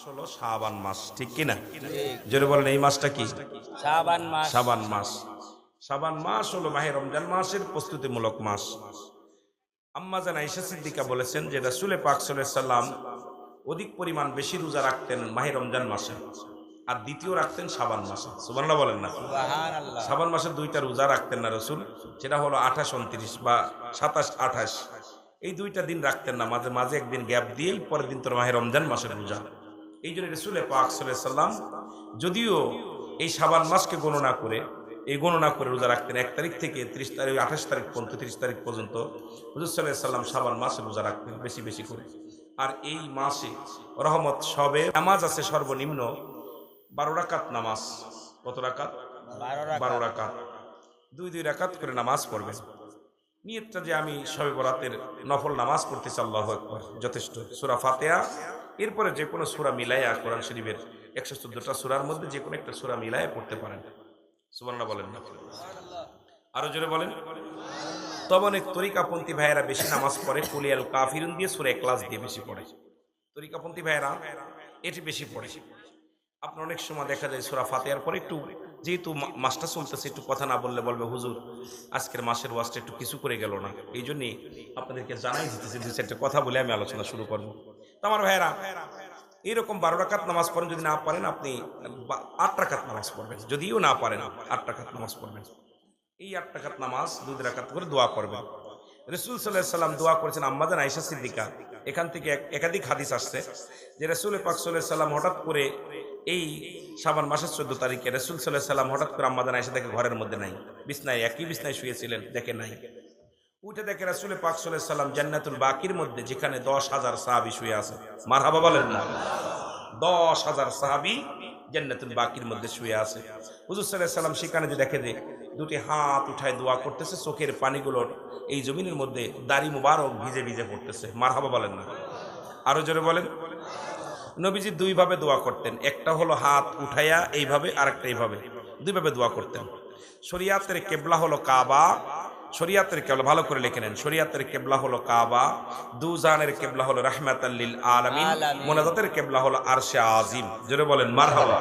হলো শাবান মাস, ঠিক কি না? জোরে বলেন এই মাসটা কি? শাবান মাস। শাবান মাস। শাবান মাস হলো মাহে রমজান মাসের প্রস্তুতিমূলক মাস। আম্মা জান আয়েশা সিদ্দিকা বলেছেন যে রাসূল পাক সাল্লাল্লাহু আলাইহি সাল্লাম অধিক পরিমাণ বেশি রোজা রাখতেন মাহে রমজান মাসে, আর দ্বিতীয় রাখতেন শাবান মাসে। সুবহানাল্লাহ বলেন না? সুবহানাল্লাহ। শাবান মাসে দুইটা রোজা রাখতেন না রাসূল, সেটা হলো 28 29 বা 27 28, এই দুইটা দিন রাখতেন না, মাঝে মাঝে একদিন গ্যাপ দিয়েই পরের দিন তো মাহে রমজান মাসের রোজা। এই জন্য রাসূল পাক সাল্লাল্লাহু আলাইহি সাল্লাম যদিও এই শাবান মাসকে গণনা করে রোজা রাখতেন 1 তারিখ থেকে 30 তারিখ 28 তারিখ পর্যন্ত 30 তারিখ পর্যন্ত হুজুর সাল্লাল্লাহু আলাইহি সাল্লাম শাবান মাসে রোজা রাখতেন বেশি বেশি করে। আর এই মাসে রহমত সবে নামাজ আছে সর্বনিম্ন 12 রাকাত নামাজ। কত রাকাত? 12 রাকাত। 2 রাকাত করে নামাজ পড়বেন। নিয়তটা যে আমি শবে বরাতের নফল নামাজ পড়তেছি, আল্লাহু আকবার, যথেষ্ট। সূরা ফাতিহা, এরপরে যে কোনো সূরা মিলাইয়া কোরআন শরীফের 114টা সূরার মধ্যে যে কোনো একটা সূরা মিলাইয়া পড়তে পারেন। সুবহানাল্লাহ বলেন না? আরো জোরে বলেন। তবে অনেক তরিকাপন্থী ভাইয়েরা বেশি নামাজ পড়ে কুলিয়াল কাফিরুন দিয়ে সূরা ইখলাস দিয়ে বেশি পড়ে। তরিকাপন্থী ভাইয়েরা এটি বেশি পড়ে। আপনার অনেক সময় দেখা যায় সূরা ফাতিহার পরে একটু, যেহেতু মাসটা চলতেছে, একটু কথা না বললে বলবে হুজুর আজকের মাসের ওয়াজটা একটু কিছু করে গেল না। এই জন্যই আপনাদেরকে জানাই দিতেছি, 2-4টা কথা বলে আমি আলোচনা শুরু করবো। তো আমার ভাইয়েরা এরকম 12 রাকাত নামাজ পড়েন, যদি না পারেন আপনি 8 রাকাত নামাজ পড়বেন, যদিও না পারেন 8 রাকাত নামাজ পড়বেন। এই 8 রাকাত নামাজ 2 রাকাত করে দোয়া করবেন। রাসূল সাল্লাল্লাহু আলাইহি সাল্লাম দোয়া করেছেন। আম্মা জান আয়েশা সিদ্দিকা, এখান থেকে একাধিক হাদিস আসছে যে রাসূল পাক সাল্লাল্লাহু আলাইহি সাল্লাম হঠাৎ করে এই শাবান মাসের 14 তারিখে রাসূল সাল্লাল্লাহু আলাইহি সাল্লাম হঠাৎ করে আম্মা জান আয়েশা দেখে ঘরের মধ্যে নাই, বিছনায় একই বিছনায় শুয়েছিলেন, দেখে নাই। উঠে দেখে রাসূল পাক সাল্লাল্লাহু আলাইহি সাল্লাম জান্নাতুল বাকির মধ্যে, যেখানে 10,000 সাহাবী শুয়ে আছে। মারহাবা বলেন না? 10,000 সাহাবী জান্নাতুল বাকির মধ্যে শুয়ে আছে। হুজুর সাল্লাল্লাহু আলাইহি সাল্লাম সেখানে যে দেখে যে দুটি হাত উঠায় দোয়া করতেছে, চোখের পানিগুলোর এই জমিনের মধ্যে দাড়ি মুবারক ভিজে ভিজে পড়তেছে। মারহাবা বলেন না? আরো জোরে বলেন। নবীজি 2 ভাবে দোয়া করতেন, একটা হলো হাত উঠাইয়া এইভাবে, আরেকটা এইভাবে, 2 ভাবে দোয়া করতেন। শরিয়াতের কিবলা হলো কাবা, শরিয়াতের কিবলা ভালো করে লিখে নেন, শরিয়াতের কিবলা হলো কাবা, দুজানের কিবলা হলো রাহমাতাল লিল আলামিন, মুনাজাতের কিবলা হলো আরশে আজিম। জোরে বলেন মারহাবা।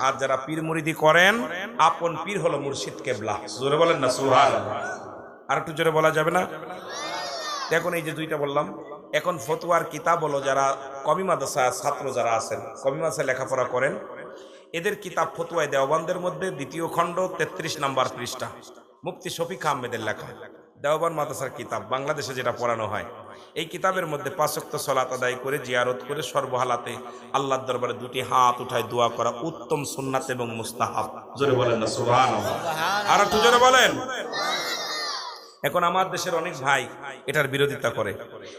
আর যারা পীর মুরিদি করেন, আপন পীর হলো মুর্শিদ কিবলা। জোরে বলেন না সুবহানাল্লাহ? আর একটু জোরে বলা যাবে না? এখন এই যে 2টা বললাম, এখন ফতোয়ার কিতাব হলো, যারা কমি মাদ্রাসা ছাত্র যারা আছেন, কমি মাদ্রাসায় লেখাপড়া করেন, এদের কিতাব ফতোয়ায়ে দেওবন্দের মধ্যে 2য় খণ্ড 33 নম্বর পৃষ্ঠা, মুফতি শফিক আহমেদের লেখা দেওবন্দ মাদ্রাসার কিতাব, বাংলাদেশে যেটা পড়ানো হয়। এই কিতাবের মধ্যে 5 ওয়াক্ত সালাত আদায় করে জিয়ারত করে সর্বহালাতে আল্লাহর দরবারে 2টি হাত উঠায় দোয়া করা উত্তম সুন্নাত এবং মুস্তাহাব। জোরে বলেন না সুবহানাল্লাহ? আর একটু জোরে বলেন। এখন আমার দেশের অনেক ভাই এটার বিরোধিতা করে।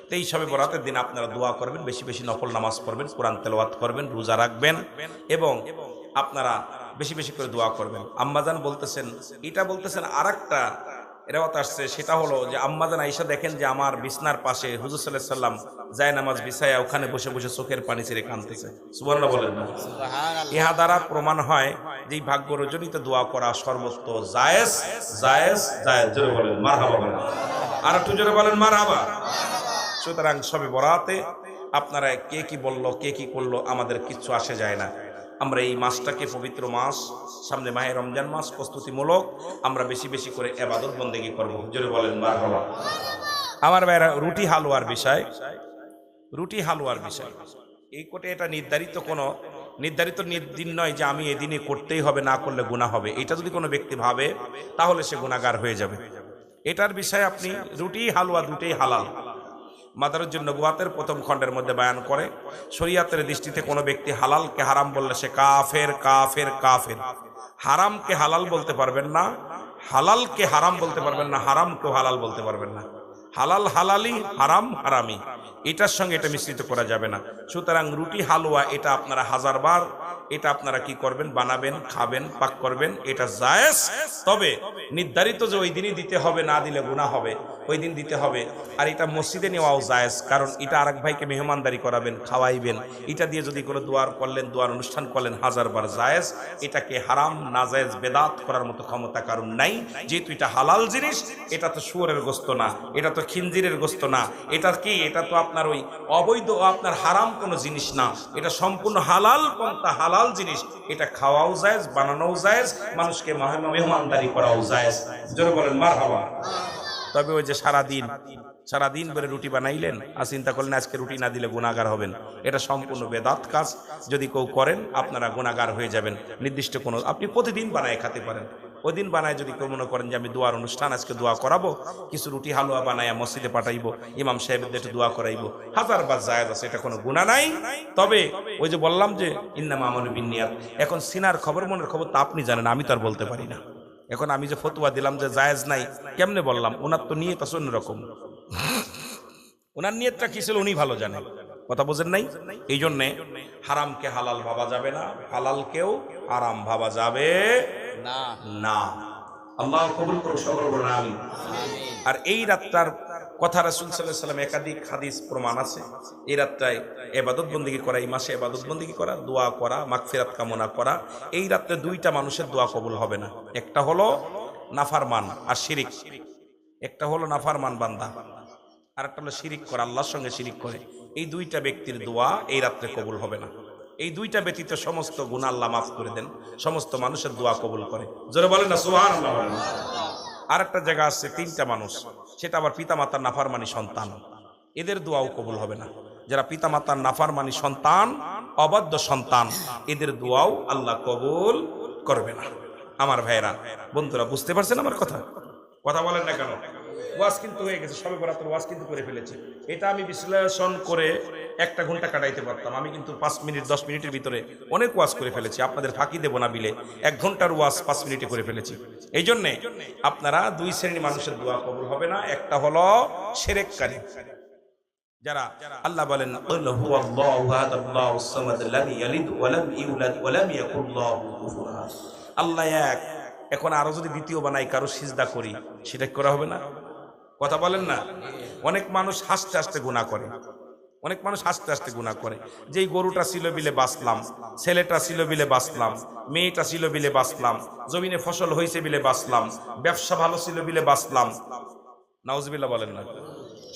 তো এই সবে বরাতের দিন আপনারা দোয়া করবেন, বেশি বেশি নফল নামাজ পড়বেন, কোরআন তেলাওয়াত করবেন, রোজা রাখবেন এবং আপনারা বেশি বেশি করে দোয়া করবেন। আম্মাজান বলতেছেন, এটা বলতেছেন আরেকটা রেওয়াত আসছে, সেটা হলো যে আম্মাজান আয়েশা দেখেন যে আমার বিছনার পাশে হুজুর সাল্লাল্লাহু আলাইহি সাল্লাম যায় নামাজ বিছায়া ওখানে বসে বসে চোখের পানি ছেড়ে কাঁদতেছে। সুবহানাল্লাহ বলেন না? সুবহানাল্লাহ। ইহা দ্বারা প্রমাণ হয় যে এই ভাগ্য রজনীতে দোয়া করা সর্বোচ্চ জায়েজ জায়েজ জায়েজ। জোরে বলেন মারহাবা বলেন। আর একটু জোরে বলেন মারহাবা। সুতরাং সবে বরাতে আপনারা কে কি বললো, কে কি করলো, আমাদের কিচ্ছু আসে যায় না। আমরা এই মাসটাকে পবিত্র মাস, সামনে মাহে রমজান মাস, প্রস্তুতিমূলক আমরা বেশি বেশি করে ইবাদত বন্দেগী করব। জোরে বলেন মারহাবা। আমার ভাইরা, রুটি হালুয়ার বিষয়, রুটি হালুয়ার বিষয় এই কোটে এটা নির্ধারিত দিন নয় যে আমি এদিনে করতেই হবে, না করলে গুনাহ হবে। এটা যদি কোনো ব্যক্তি ভাবে তাহলে সে গুনাহগার হয়ে যাবে। এটার বিষয়ে আপনি রুটি হালুয়া দুটেই হালাল। মাদারুজ্জুন নবুয়াতের 1ম খণ্ডের মধ্যে বয়ান করে, শরীয়তের দৃষ্টিতে কোনো ব্যক্তি হালালকে হারাম বললে সে কাফের কাফের কাফের। হারামকে হালাল বলতে পারবেন না, হালালকে হারাম বলতে পারবেন না, হারামকেও হালাল বলতে পারবেন না। হালাল হালালি, হারাম হারামি, এটার সঙ্গে এটা মিশ্রিত করা যাবে না। সুতরাং রুটি হালুয়া এটা আপনারা 1000 বার এটা আপনারা কি করবেন, বানাবেন, খাবেন, পাক করবেন, এটা জায়েজ। তবে নির্ধারিত যে ওই দিনই দিতে হবে, না দিলে গুনাহ হবে, ওই দিন দিতে হবে। আর এটা মসজিদে নেওয়াও জায়েজ, কারণ এটা আরেক ভাইকে মেহমানদারি করাবেন, খাওয়াইবেন, এটা দিয়ে যদি কোনো দোয়ার করলেন, দোয়ার অনুষ্ঠান করলেন, হাজারবার জায়েজ। এটাকে হারাম, নাজায়েজ, বেদাত করার মতো ক্ষমতা কারণ নাই, যেহেতু এটা হালাল জিনিস। এটা তো শুয়োরের গোশত না, এটা তো খিনজিরের গোশত না, এটা কি, এটা তো আপনার ওই অবৈধ, আপনার হারাম কোনো জিনিস না, এটা সম্পূর্ণ হালাল পন্থা, হালাল জিনিস। এটা খাওয়াও জায়েজ, বানানোও জায়েজ, মানুষকে মেহমানদারি করাও জায়েজ। জোরে বলেন মারহাবা। তবে ওই যে সারাদিন ধরে রুটি বানাইলেন আর চিন্তা করলেন আজকে রুটি না দিলে গুনাহগার হবেন, এটা সম্পূর্ণ বেদাত কাজ। যদি কেউ করেন আপনারা গুনাহগার হয়ে যাবেন। নির্দিষ্ট কোনো, আপনি প্রতিদিন বানায় খেতে পারেন। ওই দিন বানায় যদি কেউ মনে করেন যে আমি দোয়ার অনুষ্ঠান, আজকে দোয়া করাবো, কিছু রুটি হালুয়া বানায় মসজিদে পাঠাইবো, ইমাম সাহেবদের একটু দোয়া করাইবো, হাজারবার জায়েজ আছে, এটা কোনো গুনাহ নাই। তবে ওই যে বললাম যে ইন্নামা আমালু বিন্নিয়াত, এখন সিনার খবর, মনের খবর তা আপনি জানেন, আমি তো আর বলতে পারি না। এখন আমি যে ফতোয়া দিলাম যে জায়েজ নাই, কেমনে বললাম? ওনার তো নিয়ত আছে অন্যরকম, ওনার নিয়তটা কি ছিল উনি ভালো জানেন। কথা বোঝেন নাই? এই জন্যে হারামকে হালাল ভাবা যাবে না, হালালকেও হারাম ভাবা যাবে না। না। আল্লাহ কবুল করুন, সকল বলুন আমিন। আর এই রাতটার কথা রাসূল সাল্লাল্লাহু আলাইহি ওয়াসাল্লাম একাধিক হাদিস প্রমাণ আছে। এই রাতটায় ইবাদত বন্দেগী করা, এই মাসে ইবাদত বন্দেগী করা, দোয়া করা, মাগফিরাত কামনা করা। এই রাতে দুইটা মানুষের দোয়া কবুল হবে না। একটা হলো নাফরমান আর শিরিক, একটা হলো নাফরমান বান্দা, আর একটা হলো শিরিক করা, আল্লাহর সঙ্গে শিরিক করে। এই দুইটা ব্যক্তির দোয়া এই রাত্রে কবুল হবে না। এই দুইটা ব্যতীত সমস্ত গুনাহ আল্লাহ মাফ করে দেন, সমস্ত মানুষের দোয়া কবুল করে। জোরে বলেন না সুবহানাল্লাহ। আর একটা জায়গা আছে, তিনটা মানুষ, সেটা আবার পিতামাতার নাফরমানি সন্তান, এদের দোয়াও কবুল হবে না। যারা পিতামাতার নাফরমানি সন্তান, অবাধ্য সন্তান, এদের দোয়াও আল্লাহ কবুল করবে না। আমার ভাইরা, বন্ধুরা, বুঝতে পারছেন আমার কথা? কথা বলেন না কেন? ওয়াজ কিন্তু হয়ে গেছে, সবে বরাতের ওয়াজ কিন্তু করে ফেলেছি। এটা আমি বিশ্লেষণ করে 1 ঘন্টা কাটাইতে পারতাম, আমি কিন্তু 5 মিনিট 10 মিনিটের ভিতরে অনেক ওয়াজ করে ফেলেছি। আপনাদের ফাঁকি দেব না বিলে 1 ঘন্টার ওয়াজ 5 মিনিটে করে ফেলেছি। এই জন্যে আপনারা দুই শ্রেণীর মানুষের দোয়া কবুল হবে না। একটা হলো শিরককারী, যারা আল্লাহ বলেন কুল হুয়াল্লাহু আহাদুল্লাহুস সামাদ লাম ইয়ালিদ ওয়া লাম ইউলাদ ওয়া লাম ইয়াকুল লাহু কুফুওয়ান আহাদ। আল্লাহ এক। এখন আরো যদি দ্বিতীয় বানাই, কারো সিজদা করি, সেটা করা হবে না? কথা বলেন না? অনেক মানুষ হাসতে হাসতে গুনাহ করে, অনেক মানুষ হাসতে হাসতে গুনাহ করে। যেই গরুটা ছিল বিলে বাঁচলাম, ছেলেটা ছিল বিলে বাঁচলাম, মেয়েটা ছিল বিলে বাঁচলাম, জমিনে ফসল হয়েছে বিলে বাঁচলাম, ব্যবসা ভালো ছিল বিলে বাঁচলাম, নাউজুবিল্লাহ বলেন না,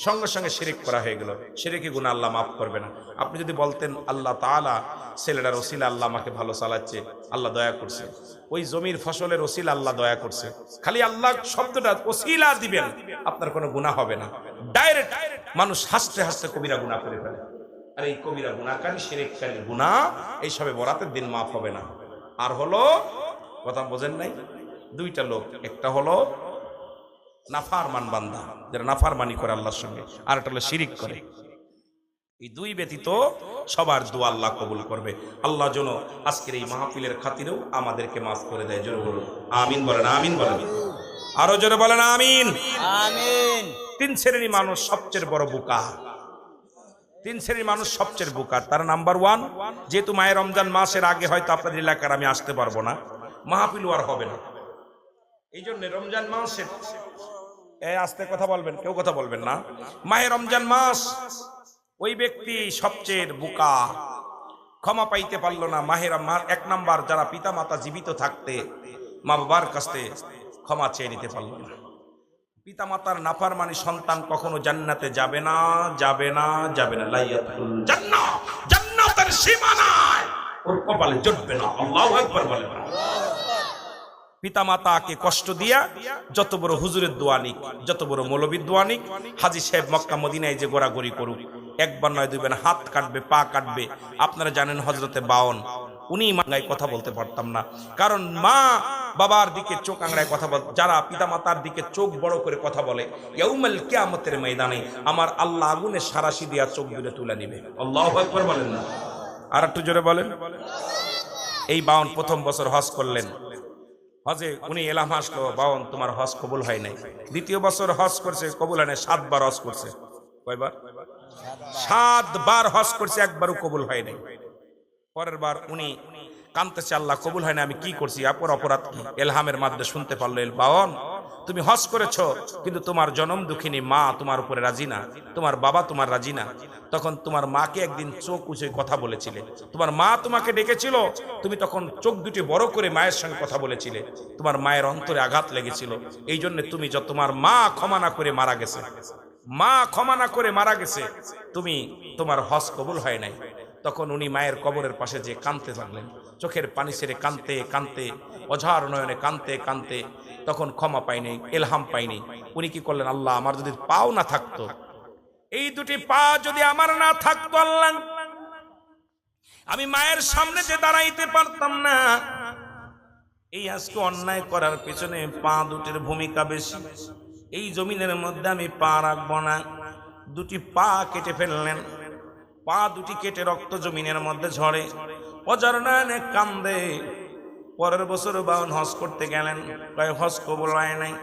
সঙ্গে সঙ্গে শিরিক করা হয়ে গেল। শিরিকি গুনাহ আল্লাহ মাফ করবে না। আপনি যদি বলতেন আল্লাহ তাআলা ছেলেটার ওসিলা আল্লাহ আমাকে ভালো চালাচ্ছে, আল্লাহ দয়া করছে, ওই জমির ফসলের ওসিলা আল্লাহ দয়া করছে, খালি আল্লাহ শব্দটা ওসিলা দিবেন, আপনার কোনো গুনাহ হবে না। ডাইরেক্ট মানুষ হাসতে হাসতে কবিরা গুনাহ করে ফেলে। আর এই কবিরা গুনাহকারী, শিরককারী গুনাহ এই সবে বরাতের দিন মাফ হবে না। আর হলো, কথা বোঝেন নাই, দুইটা লোক, একটা হলো নাফরমান বান্দা, যারা নাফরমানি করে আল্লাহর সঙ্গে, আর একটা হলো শিরিক করে। এই দুই ব্যতীত সবার দোয়া আল্লাহ কবুল করবে। আল্লাহ যেন আজকের এই মাহফিলের খাতিরেও আমাদেরকে মাফ করে দেয়। জোরে বলুন আমিন বলেন, আমিন বলেন, আরো জোরে বলেন আমিন। আমিন। 3 শ্রেণীর মানুষ সবচেয়ে বড় বোকা, 3 শ্রেণীর মানুষ সবচেয়ে বোকা। তার নাম্বার 1, যেহেতু মাহে রমজান মাসের আগে হয়তো আপনাদের এলাকার আমি আসতে পারবো না, মাহফিল আর হবে না। এই জন্য রমজান মাসে আস্তে কথা বলবেন, কেউ কথা বলবেন না। মাহে রমজান মাস, ওই ব্যক্তি সবচেয়ে বোকা, ক্ষমা পাইতে পারলো না। মাহের 1 নাম্বার, যারা পিতা মাতা জীবিত থাকতে মা বাবার কাছে ক্ষমা চেয়ে নিতে পারলো না। পিতা মাতার নাফরমানি সন্তান কখনো জান্নাতে যাবে না, যাবে না, যাবে না। লাইয়াতুল জান্নাহ, জান্নাতের সীমানায় ওর কপালে জুটবে না। আল্লাহু আকবার বলেন। পিতা মাতাকে কষ্ট দিয়া যত বড় হুজুরের দোয়া নিক, যত বড় মৌলবীর দোয়া নিক, হাজী সাহেব মক্কা মদিনায় যে গোড়াগড়ি করুক, একবার নয় দুইবার হাত কাটবে, পা কাটবে। আপনারা জানেন হযরতে বাউন, উনি মাঙ্গায় কথা বলতে পারতাম না, কারণ মা বাবার দিকে চোখ আংড়ায় কথা বল। যারা পিতা মাতার দিকে চোখ বড় করে কথা বলে, ইয়াউমাল কিয়ামতের ময়দানে আমার আল্লাহ আগুনে সারাশি দিয়া চোখ দুটো তুলে নিবে। আল্লাহু আকবার বলেন না? আর একটু জোরে বলেন। এই বাউন প্রথম বছর হজ করলেন, হজে উনি এলাম আসলো, বাউন তোমার হজ কবুল হয় নাই। দ্বিতীয় বছর হজ করছে, কবুল হয় নাই। 7 বার হজ করছে। কয়বার? 7 বার হজ করছে, একবারও কবুল হয় নাই। পরের বার উনি কাঁদতেছে, আল্লাহ কবুল হয় না, আমি কি করছি, অপরাধ কি? এলহামের মাধ্যমে শুনতে পারলো, বাওন তুমি হজ করেছো, কিন্তু তোমার জনম দুঃখিনী মা তোমার উপরে রাজি না, তোমার বাবা তোমার রাজি না। তখন তোমার মাকে একদিন চোখ উঁচে কথা বলেছিলে, তোমার মা তোমাকে ডেকেছিল, তুমি তখন চোখ দুটি বড় করে মায়ের সঙ্গে কথা বলেছিলে, তোমার মায়ের অন্তরে আঘাত লেগেছিল। এই জন্য তুমি তোমার মা ক্ষমা না করে মারা গেছে, মা ক্ষমা না করে মারা গেছে, তোমার হজ কবুল হয় নাই। তখন উনি মায়ের কবরের পাশে যে কাঁদতে থাকলেন, চোখের পানি ছেড়ে কাঁদতে কাঁদতে, অঝার নয়নে কাঁদতে কাঁদতে, তখন ক্ষমা পাইনি, এলহাম পাইনি। উনি কি করলেন, আল্লাহ আমার যদি পাও না থাকতো, এই দুটি পা যদি আমার না থাকতো আল্লাহ, আমি মায়ের সামনে যে দাঁড়াইতে পারতাম না। এই আজকে অন্যায় করার পেছনে পা দুটির ভূমিকা বেশি। এই জমিনের মধ্যে আমি পা রাখবো না, দুটি পা কেটে ফেললেন। পা দুটি কেটে রক্ত জমিনের মধ্যে ঝরে, অজার নয়নে কান্দে। পরের বছর বাউন হজ করতে গেলেন, কয় হজ কবুল হয় নাই।